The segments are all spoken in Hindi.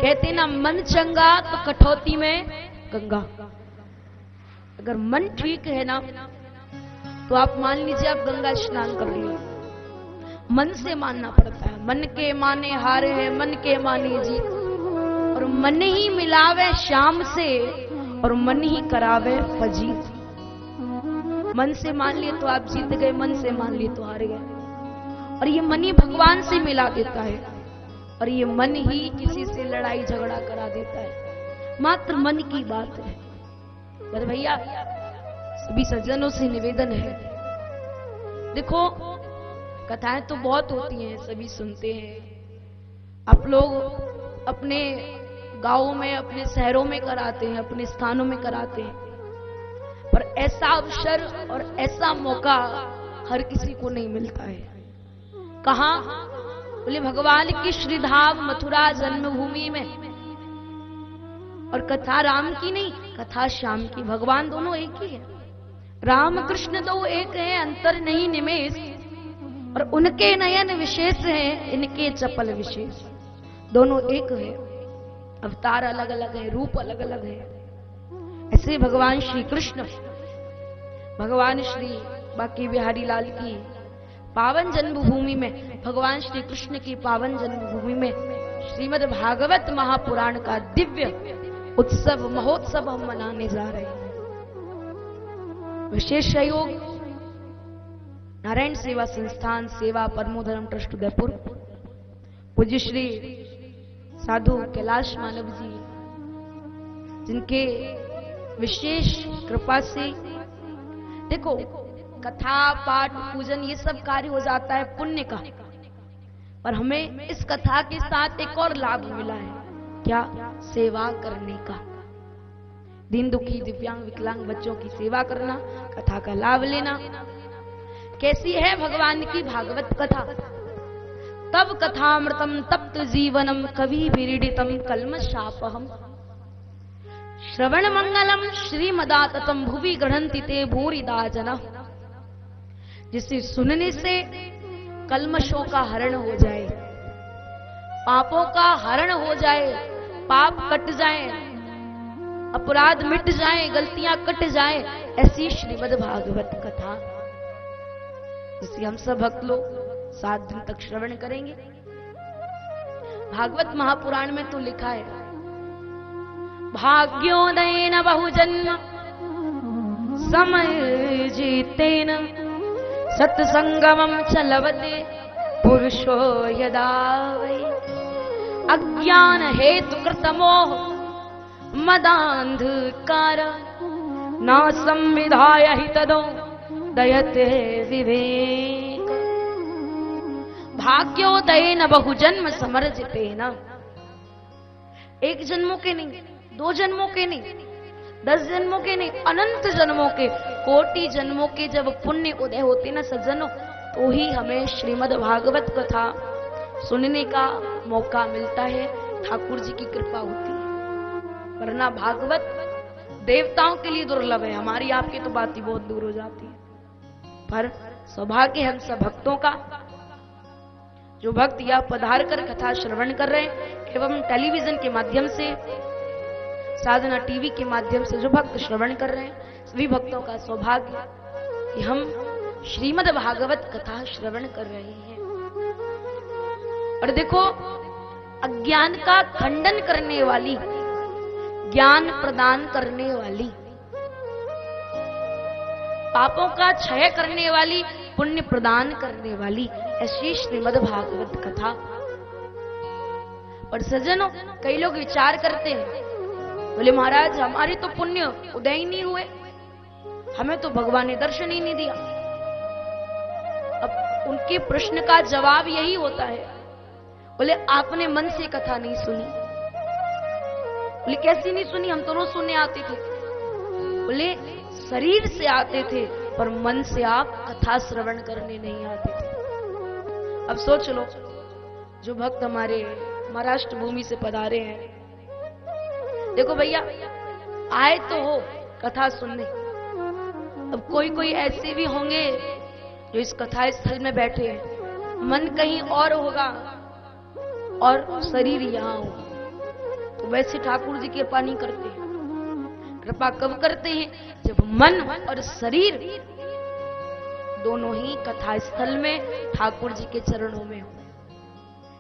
कहते ना मन चंगा तो कठौती में गंगा। अगर मन ठीक है ना तो आप मान लीजिए आप गंगा स्नान कर लिए। मन से मानना पड़ता है, मन के माने हार है, मन के माने जीत, और मन ही मिलावे शाम से और मन ही करावे फजीत। मन से मान लिए तो आप जीत गए, मन से मान लिए तो हार गए। और ये मन ही भगवान से मिला देता है, और ये मन ही किसी से लड़ाई झगड़ा करा देता है। मात्र मन की बात है। पर भैया सभी सज्जनों से निवेदन है, देखो कथाएं तो बहुत होती हैं, सभी सुनते हैं। आप लोग अपने गांवों में, अपने शहरों में कराते हैं, अपने स्थानों में कराते हैं, पर ऐसा अवसर और ऐसा मौका हर किसी को नहीं मिलता है। कहां? बोले भगवान की श्रीधाम मथुरा जन्मभूमि में। और कथा राम की नहीं, कथा श्याम की। भगवान दोनों एक ही है, राम कृष्ण दो एक है, अंतर नहीं निमेष। और उनके नयन विशेष हैं, इनके चपल विशेष। दोनों एक है, अवतार अलग अलग है, रूप अलग अलग है। ऐसे भगवान श्री कृष्ण, भगवान श्री बांके बिहारी लाल की पावन जन्मभूमि में, भगवान श्री कृष्ण की पावन जन्मभूमि में श्रीमद् भागवत महापुराण का दिव्य उत्सव महोत्सव हम मनाने जा रहे हैं। विशेष सहयोग नारायण सेवा संस्थान सेवा परमोधर्म ट्रस्ट उदयपुर, पूज्य श्री साधु कैलाश मानव जी, जिनके विशेष कृपा से देखो कथा पाठ पूजन ये सब कार्य हो जाता है पुण्य का, पर हमें इस कथा के साथ एक और लाभ मिला है। क्या? सेवा करने का। दीन दुखी दिव्यांग विकलांग बच्चों की सेवा करना, कथा का लाभ लेना। कैसी है भगवान की भागवत कथा? तब कथामृतम तप्त जीवनम कवि विरीडितम कल्मषापहम श्रवण मंगलम श्रीमदाततम भुवि गृह्णन्ति ते भूरिदा जना। जिसे सुनने से कल्मशों का हरण हो जाए, पापों का हरण हो जाए, पाप कट जाए, अपराध मिट जाए, गलतियां कट जाए, ऐसी श्रीमद् भागवत कथा जिसे हम सब भक्त लोग 7 दिन तक श्रवण करेंगे। भागवत महापुराण में तो लिखा है, भाग्योदयेन बहुजन्म समय जीतेन सत्संगमं च लभते पुरुषो यदा वै अज्ञान हेतु कृतमोह मदांधकार न संविधाय हि तदो दयते विवेक। भाग्योदयेन बहुजन्म समर्जितेन। एक जन्मों के नहीं, 2 जन्मों के नहीं, 10 जन्मों के नहीं, अनंत जन्मों के, कोटि जन्मों के जब पुण्य उदय होते ना सज्जनों, तो ही हमें श्रीमद् भागवत कथा सुनने का मौका मिलता है। ठाकुर जी की कृपा होती है, वरना भागवत देवताओं के लिए दुर्लभ है, हमारी आपकी तो बात ही बहुत दूर हो जाती है। पर सौभाग्य हम सब भक्तों का, जो भक्त या पधार कर कथा श्रवण कर रहे हैं एवं टेलीविजन के माध्यम से, साधना टीवी के माध्यम से जो भक्त श्रवण कर रहे हैं, सभी भक्तों का सौभाग्य कि हम श्रीमद् भागवत कथा श्रवण कर रहे हैं। और देखो, अज्ञान का खंडन करने वाली, ज्ञान प्रदान करने वाली, पापों का क्षय करने वाली, पुण्य प्रदान करने वाली ऐसी श्रीमद् भागवत कथा। और सज्जनों, कई लोग विचार करते हैं, बोले महाराज हमारे तो पुण्य उदय ही नहीं हुए, हमें तो भगवान ने दर्शन ही नहीं दिया। अब उनके प्रश्न का जवाब यही होता है, बोले आपने मन से कथा नहीं सुनी। बोले कैसी नहीं सुनी? हम तो रोज सुनने आते थे। बोले शरीर से आते थे, पर मन से आप कथा श्रवण करने नहीं आते थे। अब सोच लो, जो भक्त हमारे महाराष्ट्र भूमि से पधारे हैं, देखो भैया आए तो हो कथा सुनने, अब कोई कोई ऐसे भी होंगे जो इस कथा स्थल में बैठे हैं, मन कहीं और होगा और शरीर यहां होगा। तो वैसे ठाकुर जी कृपा नहीं करते। कृपा कब करते हैं? जब मन और शरीर दोनों ही कथा स्थल में ठाकुर जी के चरणों में हो।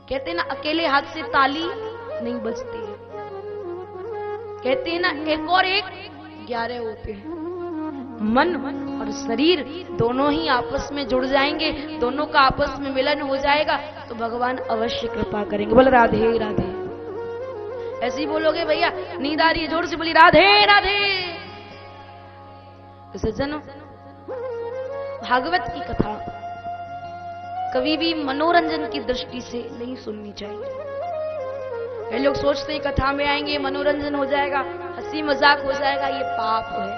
कहते हैं ना, अकेले हाथ से ताली नहीं बजती है। कहते हैं ना, एक और एक 11 होते हैं। मन और शरीर दोनों ही आपस में जुड़ जाएंगे, दोनों का आपस में मिलन हो जाएगा तो भगवान अवश्य कृपा करेंगे। बोल राधे राधे। ऐसे ही बोलोगे भैया, नींद आ रही है, जोर से बोली राधे राधे। तो सज्जनों, भागवत की कथा कभी भी मनोरंजन की दृष्टि से नहीं सुननी चाहिए। ये लोग सोचते हैं कथा में आएंगे मनोरंजन हो जाएगा, हंसी मजाक हो जाएगा, ये पाप है।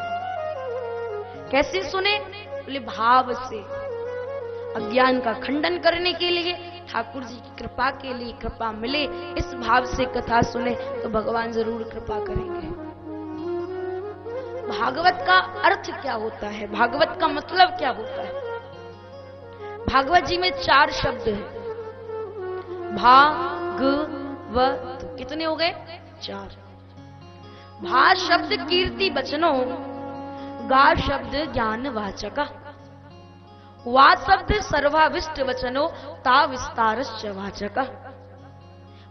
कैसे सुने? बोले भाव से, अज्ञान का खंडन करने के लिए, ठाकुर जी की कृपा के लिए, कृपा मिले इस भाव से कथा सुने तो भगवान जरूर कृपा करेंगे। भागवत का अर्थ क्या होता है? भागवत का मतलब क्या होता है? भागवत जी में 4 शब्द हैं। भागवत कितने हो गए? 4। भा शब्द कीर्ति वचनों, गा शब्द ज्ञान वाचक, वा शब्द सर्वाविष्ट वचनो ता विस्तारश्च वाचक।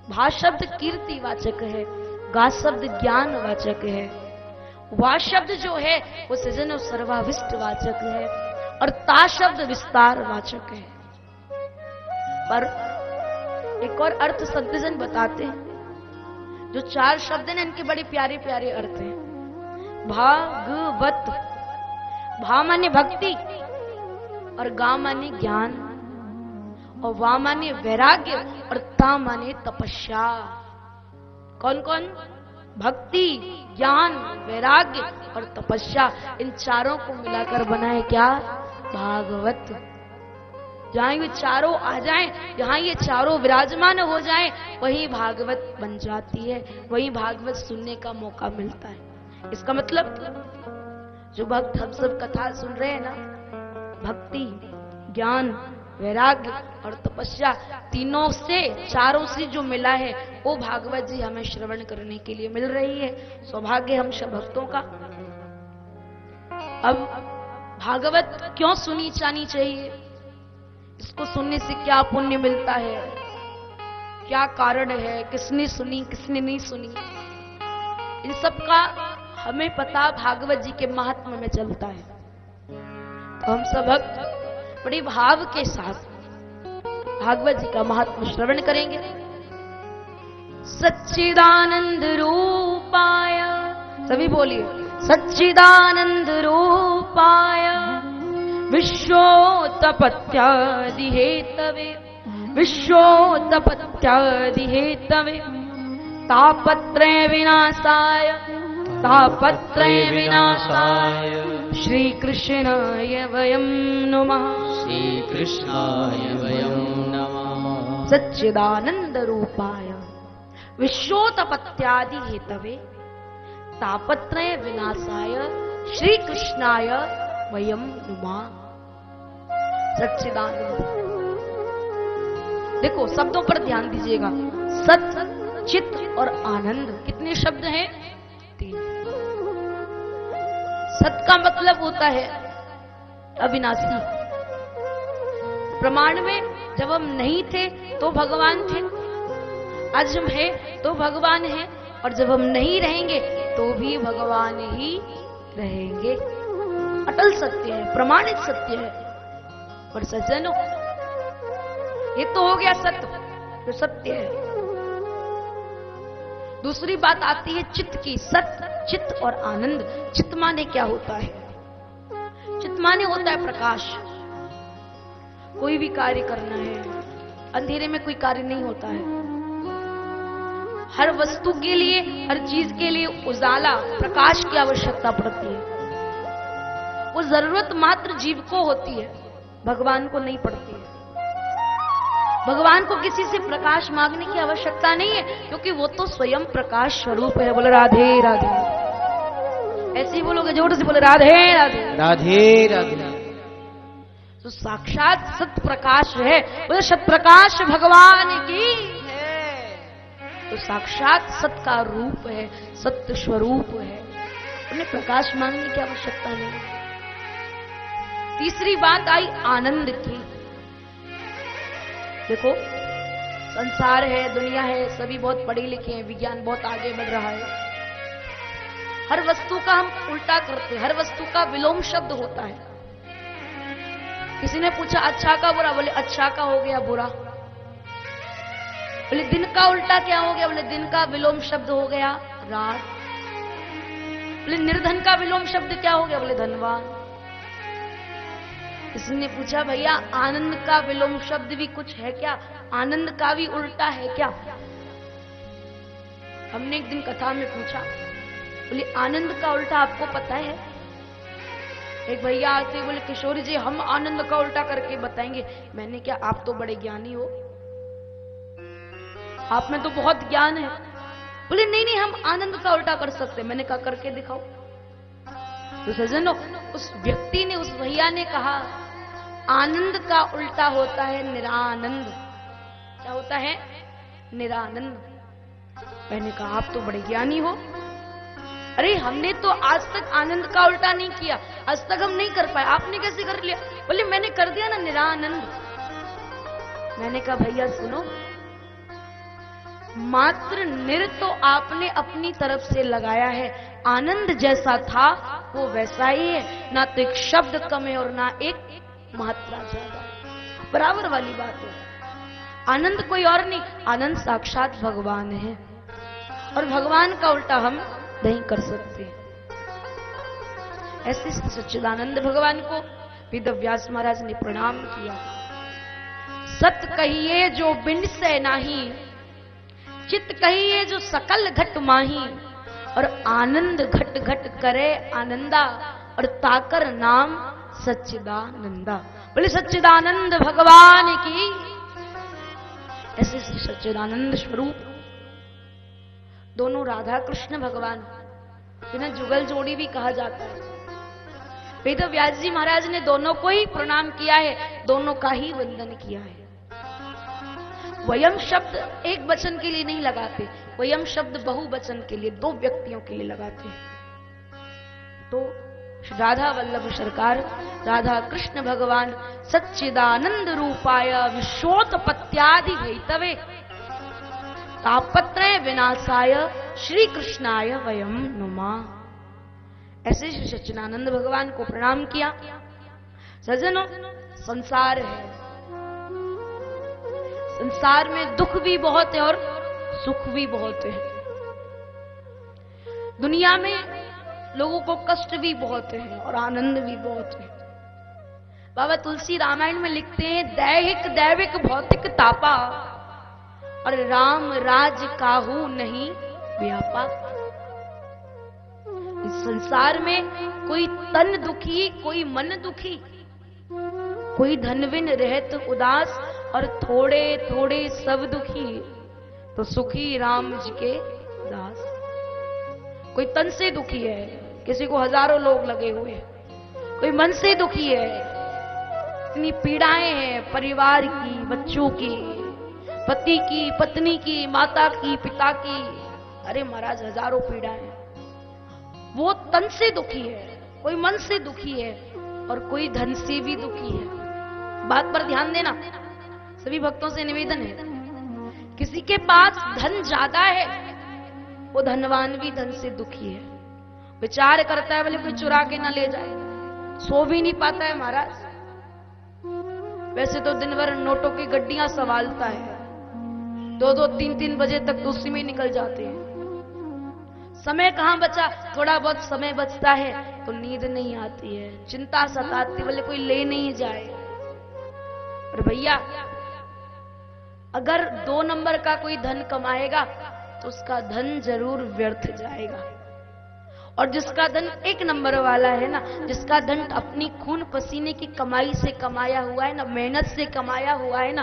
भा शब्द कीर्ति वाचक है, गा शब्द ज्ञान वाचक है, वा शब्द जो है वो सजनो सर्वाविष्ट वाचक है, और ता शब्द विस्तार वाचक है। पर एक और अर्थ संतजन बताते हैं। जो 4 शब्द हैं इनके बड़े प्यारे प्यारे अर्थ हैं। भागवत, भा माने भक्ति, और गा माने ज्ञान, और वा माने वैराग्य, और ता माने तपस्या। कौन कौन? भक्ति, ज्ञान, वैराग्य और तपस्या। इन चारों को मिलाकर बनाए क्या? भागवत। जहां ये चारों आ जाएं, जहां ये चारों विराजमान हो जाएं, वही भागवत बन जाती है, वही भागवत सुनने का मौका मिलता है। इसका मतलब जो भक्त हम सब कथा सुन रहे हैं ना, भक्ति, ज्ञान, वैराग्य और तपस्या, तीनों से, चारों से जो मिला है वो भागवत जी हमें श्रवण करने के लिए मिल रही है। सौभाग्य हम सब भक्तों का। अब भागवत क्यों सुनी जानी चाहिए? इसको सुनने से क्या पुण्य मिलता है? क्या कारण है? किसने सुनी, किसने नहीं सुनी? इन सब का हमें पता भागवत जी के महात्म्य में चलता है। तो हम सब भक्त बड़े भाव के साथ भागवत जी का महात्म्य श्रवण करेंगे। सच्चिदानंद रूपाय, सभी बोलिए, सच्चिदानंद रूपाय विश्वोत्पत्त्यादि हेतवे, विश्वोत्पत्त्यादि हेतवे तापत्रय विनाशाय, तापत्रय विनाशाय श्री कृष्णाय वयं नमः, श्री कृष्णाय वयं नमः। सच्चिदानंद रूपाय विश्वोत्पत्त्यादि हेतवे तापत्रय विनाशाय श्री कृष्णाय वयं नमः। सच्चिदानंद, देखो शब्दों पर ध्यान दीजिएगा। सत, चित और आनंद, कितने शब्द हैं? 3। सत का मतलब होता है अविनाशी। प्रमाण में जब हम नहीं थे तो भगवान थे, आज हम हैं तो भगवान हैं, और जब हम नहीं रहेंगे तो भी भगवान ही रहेंगे। अटल सत्य है, प्रमाणित सत्य है। पर सज्जनों, ये तो हो गया सत्य, जो सत्य है। दूसरी बात आती है चित्त की। सत्य, चित्त और आनंद। चित्त माने क्या होता है? चित्त माने होता है प्रकाश। कोई भी कार्य करना है, अंधेरे में कोई कार्य नहीं होता है। हर वस्तु के लिए, हर चीज के लिए उजाला, प्रकाश की आवश्यकता पड़ती है। वो जरूरत मात्र जीव को होती है, भगवान को नहीं पड़ती है। भगवान को किसी से प्रकाश मांगने की आवश्यकता नहीं है, क्योंकि वो तो स्वयं प्रकाश स्वरूप है। बोले राधे राधे। ऐसे ही बोलोगे, जोर से बोले राधे राधे। राधे राधे। तो साक्षात सत प्रकाश है, बोले सत प्रकाश भगवान की है। तो साक्षात सत का रूप है, सत्य स्वरूप है, उन्हें प्रकाश मांगने की आवश्यकता नहीं। तीसरी बात आई आनंद की। देखो संसार है, दुनिया है, सभी बहुत पढ़े लिखे हैं, विज्ञान बहुत आगे बढ़ रहा है। हर वस्तु का हम उल्टा करते हैं, हर वस्तु का विलोम शब्द होता है। किसी ने पूछा अच्छा का बुरा, बोले अच्छा का हो गया बुरा। बोले दिन का उल्टा क्या हो गया, बोले दिन का विलोम शब्द हो गया रात। बोले निर्धन का विलोम शब्द क्या हो गया, बोले धनवान। किसी ने पूछा भैया आनंद का विलोम शब्द भी कुछ है क्या, आनंद का भी उल्टा है क्या। हमने एक दिन कथा में पूछा, बोले आनंद का उल्टा आपको पता है। एक भैया आते बोले किशोरी जी हम आनंद का उल्टा करके बताएंगे। मैंने क्या, आप तो बड़े ज्ञानी हो, आप में तो बहुत ज्ञान है। बोले नहीं नहीं हम आनंद का उल्टा कर सकते। मैंने कहा करके दिखाओ। तो सज्जनों उस व्यक्ति ने, उस भैया ने कहा आनंद का उल्टा होता है निरानंद। क्या होता है, निरानंद। मैंने कहा आप तो बड़े ज्ञानी हो। अरे हमने तो आज तक आनंद का उल्टा नहीं किया, आज तक हम नहीं कर पाए, आपने कैसे कर लिया। बोले मैंने कर दिया ना निरानंद। मैंने कहा भैया सुनो, मात्र निर तो आपने अपनी तरफ से लगाया है, आनंद जैसा था वो वैसा ही है, ना तो एक शब्द कम है और ना एक मात्रा ज्यादा, बराबर वाली बात है। आनंद कोई और नहीं, आनंद साक्षात भगवान है और भगवान का उल्टा हम नहीं कर सकते। ऐसे सच्चिदानंद भगवान को वेद व्यास महाराज ने प्रणाम किया। सत कहिए जो बिंड से नाही, चित कहिए जो सकल घट माही, और आनंद घट घट करे आनंदा, और ताकर नाम सच्चिदानंदा। बोले सच्चिदानंद भगवान की। ऐसे सच्चिदानंद स्वरूप दोनों राधा कृष्ण भगवान, जिन्हें जुगल जोड़ी भी कहा जाता है। वेद व्यास जी महाराज ने दोनों को ही प्रणाम किया है, दोनों का ही वंदन किया है। वयम शब्द एक वचन के लिए नहीं लगाते, वयम शब्द बहुवचन के लिए, दो व्यक्तियों के लिए लगाते हैं। तो राधा वल्लभ सरकार, राधा कृष्ण भगवान सच्चिदानंद रूपाय विश्वोत्पत्त्यादि हेतवे तापत्रय विनाशाय श्री कृष्णाय वयम नुमः। ऐसे श्री सच्चिदानंद भगवान को प्रणाम किया। सज्जनों संसार है, संसार में दुख भी बहुत है और सुख भी बहुत है। दुनिया में लोगों को कष्ट भी बहुत है और आनंद भी बहुत है। बाबा तुलसी रामायण में लिखते हैं दैहिक दैविक भौतिक तापा, और राम राज काहू नहीं व्यापा। इस संसार में कोई तन दुखी, कोई मन दुखी, कोई धनविन रहत उदास, और थोड़े थोड़े सब दुखी, तो सुखी राम जी के दास। कोई तन से दुखी है, किसी को हजारों लोग लगे हुए हैं। कोई मन से दुखी है, इतनी पीड़ाएं हैं परिवार की, बच्चों की, पति की, पत्नी की, माता की, पिता की। अरे महाराज हजारों पीड़ाएं। वो तन से दुखी है, कोई मन से दुखी है, और कोई धन से भी दुखी है। बात पर ध्यान देना, सभी भक्तों से निवेदन है। किसी के पास धन ज्यादा है, वो धनवान भी धन से दुखी है। विचार करता है बोले कोई चुरा के ना ले जाए, सो भी नहीं पाता है महाराज। वैसे तो दिन भर नोटों की गड्डियां संभालता है, 2-2, 3-3 बजे तक तो उसी में निकल जाते हैं। समय कहां बचा, थोड़ा बहुत समय बचता है तो नींद नहीं आती है, चिंता सताती, बोले कोई ले नहीं जाए। और भैया अगर 2 नंबर का कोई धन कमाएगा तो उसका धन जरूर व्यर्थ जाएगा, और जिसका धन 1 नंबर वाला है ना, जिसका धन अपनी खून पसीने की कमाई से कमाया हुआ है ना, मेहनत से कमाया हुआ है ना,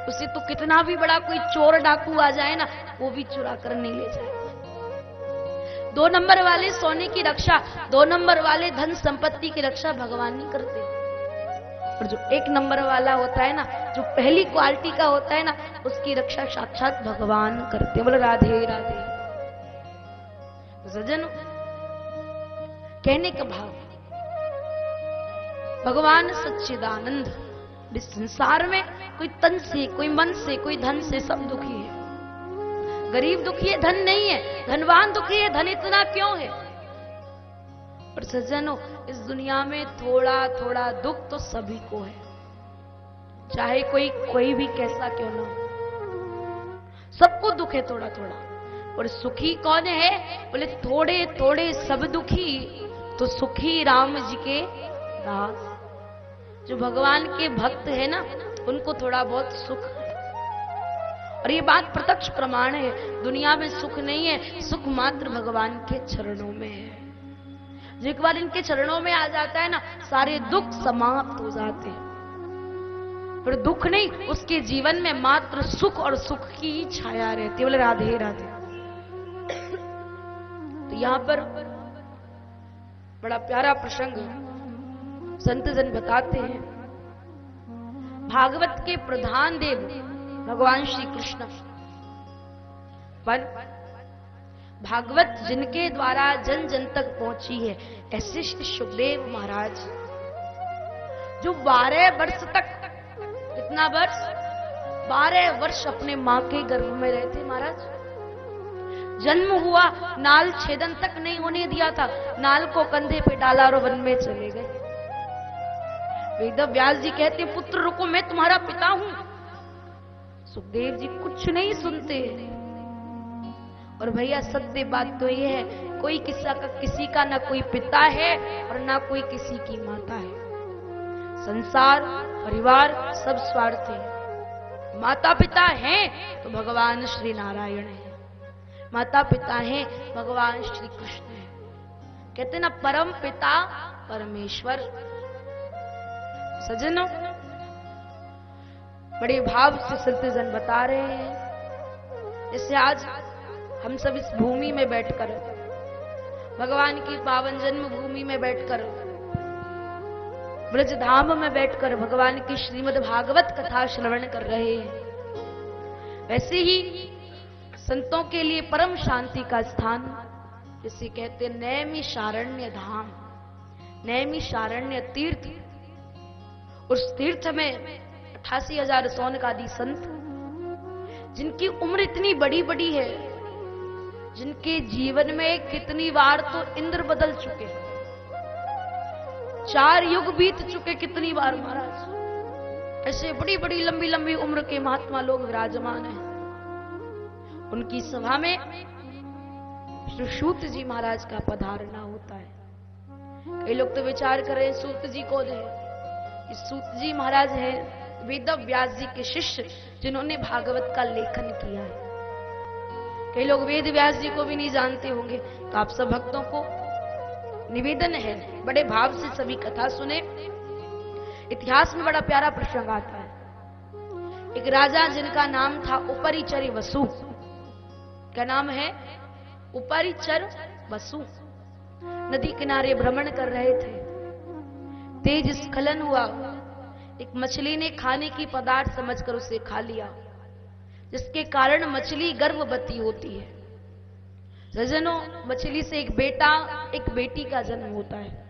उसे तो कितना भी बड़ा कोई चोर डाकू आ जाए ना, वो भी चुरा कर नहीं ले जाए। 2 नंबर वाले सोने की रक्षा, 2 नंबर वाले धन संपत्ति की रक्षा भगवान नहीं करते। और जो एक नंबर वाला होता है ना, जो पहली क्वालिटी का होता है ना, उसकी रक्षा साक्षात भगवान करते हैं। बोले राधे राधे। तो सज्जनों, कहने का भाव, भगवान सच्चिदानंद इस संसार में कोई तन से, कोई मन से, कोई धन से, सब दुखी है। गरीब दुखी है, धन नहीं है। धनवान दुखी है, धन इतना क्यों है। पर सज्जनों, इस दुनिया में थोड़ा थोड़ा दुख तो सभी को है, चाहे कोई भी कैसा क्यों ना हो, सबको दुख है थोड़ा थोड़ा। और सुखी कौन है? बोले थोड़े थोड़े सब दुखी, तो सुखी राम जी के दास। जो भगवान के भक्त है ना, उनको थोड़ा बहुत सुख है। और ये बात प्रत्यक्ष प्रमाण है, दुनिया में सुख नहीं है, सुख मात्र भगवान के चरणों में है। जो एक बार इनके चरणों में आ जाता है ना, सारे दुख समाप्त हो जाते हैं। पर दुख नहीं, उसके जीवन में मात्र सुख और सुख की ही छाया रहती है। बोले राधे राधे। तो यहां पर बड़ा प्यारा प्रसंग संत जन बताते हैं। भागवत के प्रधान देव भगवान श्री कृष्ण, पर भागवत जिनके द्वारा जन जन तक पहुंची है, ऐसे श्री सुखदेव महाराज, जो 12 वर्ष तक, कितना वर्ष? 12 वर्ष अपने मां के गर्भ में रहे थे महाराज। जन्म हुआ, नाल छेदन तक नहीं होने दिया था, नाल को कंधे पे डाला और वन में चले गए। वेद व्यास जी कहते, पुत्र रुको, मैं तुम्हारा पिता हूं। सुखदेव जी कुछ नहीं सुनते। और भैया सत्य बात तो ये है, कोई किसी का ना कोई पिता है और ना कोई किसी की माता है। संसार, परिवार सब स्वार्थ है। माता पिता हैं तो भगवान श्री नारायण है, माता पिता हैं भगवान श्री कृष्ण है। कहते ना, परम पिता परमेश्वर। सज्जनों, बड़े भाव से संतजन बता रहे हैं, जैसे आज हम सब इस भूमि में बैठकर, भगवान की पावन जन्म भूमि में बैठकर, ब्रज धाम में बैठकर भगवान की श्रीमद् भागवत कथा श्रवण कर रहे हैं, वैसे ही संतों के लिए परम शांति का स्थान, जिसे कहते नैमिषारण्य धाम, नैमिषारण्य तीर्थ। उस तीर्थ में 88,000 सौनकादि संत, जिनकी उम्र इतनी बड़ी बड़ी है, जिनके जीवन में कितनी बार तो इंद्र बदल चुके, 4 युग बीत चुके कितनी बार महाराज। ऐसे बड़ी बड़ी लंबी लंबी उम्र के महात्मा लोग विराजमान हैं। उनकी सभा में श्री सूत जी महाराज का पधारना होता है। कई लोग तो विचार कर रहे हैं सूत जी कौन है। इस सूत जी महाराज है वेद व्यास जी के शिष्य, जिन्होंने भागवत का लेखन किया है। कई लोग वेद व्यास जी को भी नहीं जानते होंगे, तो आप सब भक्तों को निवेदन है, बड़े भाव से सभी कथा सुने। इतिहास में बड़ा प्यारा प्रसंग आता है। एक राजा जिनका नाम था उपरिचर वसु। क्या नाम है? उपरिचर वसु। नदी किनारे भ्रमण कर रहे थे, तेज स्खलन हुआ। एक मछली ने खाने की पदार्थ समझकर उसे खा लिया, जिसके कारण मछली गर्भवती होती है। सज्जनों, मछली से एक बेटा एक बेटी का जन्म होता है।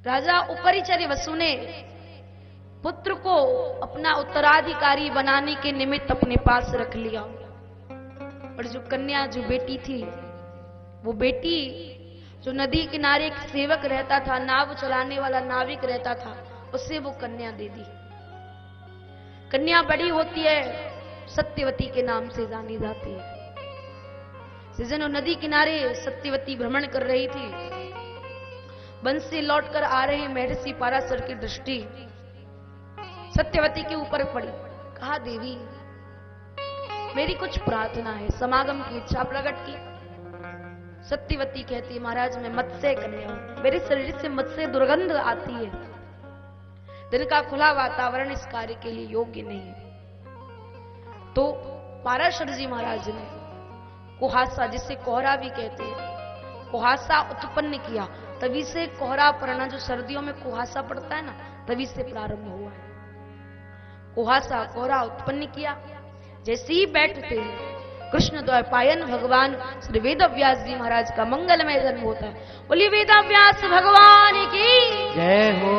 राजा उपरिचर वसु ने पुत्र को अपना उत्तराधिकारी बनाने के निमित्त अपने पास रख लिया। और जो कन्या, जो बेटी थी, वो बेटी जो नदी किनारे एक सेवक रहता था, नाव चलाने वाला नाविक रहता था, उसे वो कन्या दे दी। कन्या बड़ी होती है, सत्यवती के नाम से जानी जाती है। सज्जनों, नदी किनारे सत्यवती भ्रमण कर रही थी। वन से लौटकर आ रहे महर्षि पाराशर की दृष्टि सत्यवती के ऊपर पड़ी। कहा, देवी मेरी कुछ प्रार्थना है। समागम की इच्छा प्रकट की। सत्यवती कहती, महाराज मैं मत्स्य कन्या हूं, मेरे शरीर से मत्स्य दुर्गंध आती है, दिन का खुला वातावरण इस कार्य के लिए योग्य नहीं है। तो पाराशर जी महाराज ने कुहासा, जिसे कोहरा भी कहते हैं, कुहासा उत्पन्न किया। तभी से कोहरा पड़ना, जो सर्दियों में कुहासा पड़ता है ना, तभी से प्रारंभ हुआ है। कुहासा कोहरा उत्पन्न किया। जैसे ही बैठते हैं कृष्ण द्वैपायन भगवान श्री वेद व्यास जी महाराज का मंगलमय जन्म होता है। बोलिए वेद व्यास भगवान की जय हो।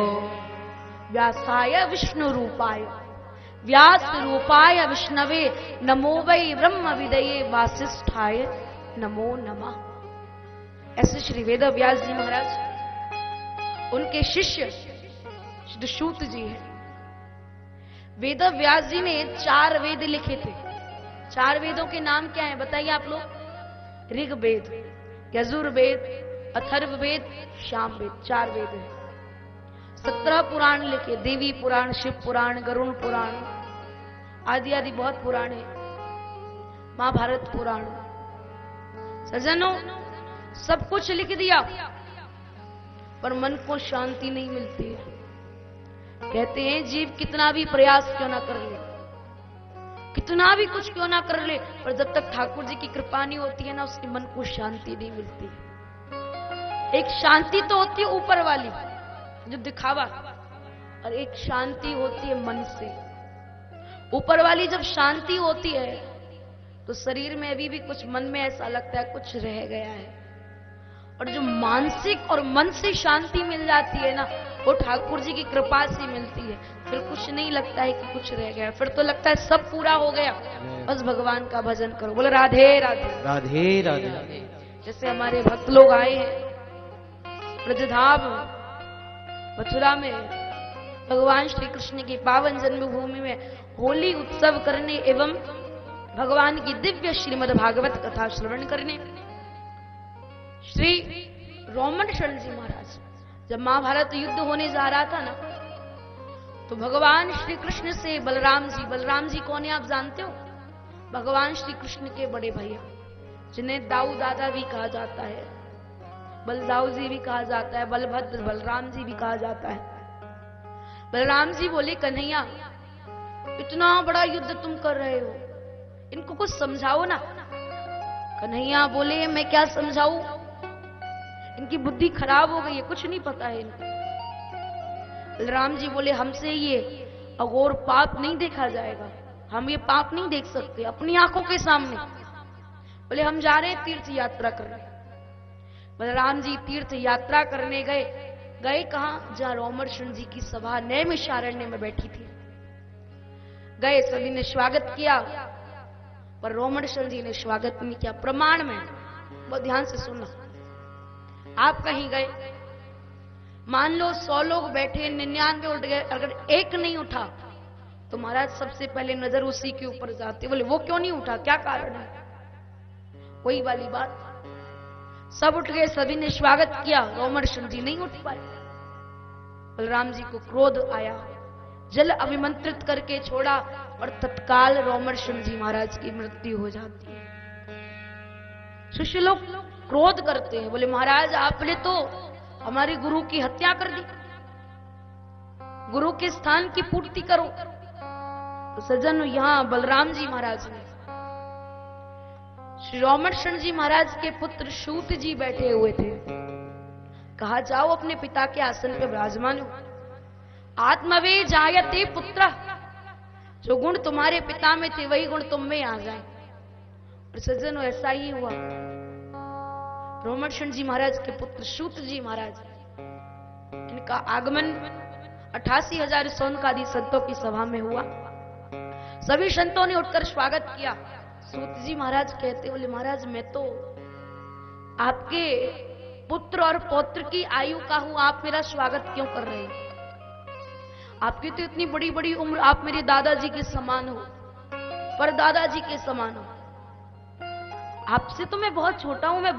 व्यासाय विष्णु रूपाय व्यास रूपाय विष्णवे नमो वै ब्रह्म विदये वासिष्ठाय नमो नमः। ऐसे श्री वेद व्यास जी महाराज, उनके शिष्य श्री सूत जी हैं। वेद व्यास जी ने 4 वेद लिखे थे। 4 वेदों के नाम क्या हैं बताइए आप लोग? ऋग्वेद, यजुर्वेद, अथर्ववेद, सामवेद, 4 वेद हैं। 17 पुराण लिखे, देवी पुराण, शिव पुराण, गरुण पुराण आदि आदि बहुत पुराण है, महाभारत पुराण। सज्जनों, सब कुछ लिख दिया पर मन को शांति नहीं मिलती है। कहते हैं जीव कितना भी प्रयास क्यों ना कर ले, कितना भी कुछ क्यों ना कर ले, पर जब तक ठाकुर जी की कृपा नहीं होती है ना, उसके मन को शांति नहीं मिलती है। एक शांति तो होती है ऊपर वाली जो दिखावा, और एक शांति होती है मन से। ऊपर वाली जब शांति होती है तो शरीर में अभी भी कुछ, मन में ऐसा लगता है कुछ रह गया है। और जो मानसिक और मन से शांति मिल जाती है ना, वो ठाकुर जी की कृपा से मिलती है। फिर कुछ नहीं लगता है कि कुछ रह गया, फिर तो लगता है सब पूरा हो गया, बस भगवान का भजन करो। बोले राधे राधे राधे राधे। जैसे हमारे भक्त लोग आए हैं ब्रजधाम मथुरा में, भगवान श्री कृष्ण की पावन जन्मभूमि में होली उत्सव करने एवं भगवान की दिव्य श्रीमद् भागवत कथा श्रवण करने। श्री रोमन शरण जी महाराज, जब महाभारत युद्ध होने जा रहा था ना, तो भगवान श्री कृष्ण से बलराम जी कौन है आप जानते हो? भगवान श्री कृष्ण के बड़े भैया, जिन्हें दाऊ दादा भी कहा जाता है, बलदाऊ जी भी कहा जाता है, बलभद्र बलराम जी भी कहा जाता है। बलराम जी बोले कन्हैया, इतना बड़ा युद्ध तुम कर रहे हो, इनको कुछ समझाओ ना। कन्हैया बोले मैं क्या समझाऊं, इनकी बुद्धि खराब हो गई है, कुछ नहीं पता है इनको। बलराम जी बोले हमसे ये अघोर पाप नहीं देखा जाएगा, हम ये पाप नहीं देख सकते अपनी आंखों के सामने। बोले हम जा रहे हैं तीर्थ यात्रा करने। बलराम जी तीर्थ यात्रा करने गए कहां? जहां रोमर्षण जी की सभा नैमिषारण्य में बैठी थी। गए, सभी ने स्वागत किया, पर रोमर्षण जी ने स्वागत नहीं किया। प्रमाण में बहुत ध्यान से सुनना, आप कहीं गए, मान लो 100 लोग बैठे, 99 उठ गए, अगर एक नहीं उठा तो महाराज सबसे पहले नजर उसी के ऊपर जाती। बोले वो क्यों नहीं उठा, क्या कारण है? वही वाली बात, सब उठ गए, सभी ने स्वागत किया, रोमर्षण जी नहीं उठ पाए। बलराम जी को क्रोध आया, जल अभिमंत्रित करके छोड़ा और तत्काल रोमर्षण जी महाराज की मृत्यु हो जाती है। शिष्य लोग क्रोध करते हैं, बोले महाराज आपने तो हमारे गुरु की हत्या कर दी, गुरु के स्थान की पूर्ति करो। तो सज्जन, यहां बलराम जी महाराज ने, श्री रोमर्षण जी महाराज के पुत्र सूत जी बैठे हुए थे। कहा जाओ अपने पिता के आसन पे विराजमान हो। आत्मवे जायते पुत्र, जो गुण तुम्हारे पिता में थे वही गुण तुम में आ जाए। और सज्जनों ऐसा ही हुआ। रोमर्षण जी महाराज के पुत्र सूत जी महाराज, इनका आगमन 88,000 सौनकादि संतों की सभा में हुआ। सभी संतों ने उठकर स्वागत किया। सूत जी महाराज कहते, बोले महाराज मैं तो आपके पुत्र और पौत्र की आयु का हूं, आप मेरा स्वागत क्यों कर रहे हैं? आपकी तो इतनी बड़ी बड़ी उम्र, आप मेरे दादाजी के समान हो, पर दादाजी के समान हो। आपसे तो मैं बहुत छोटा हूं, मैं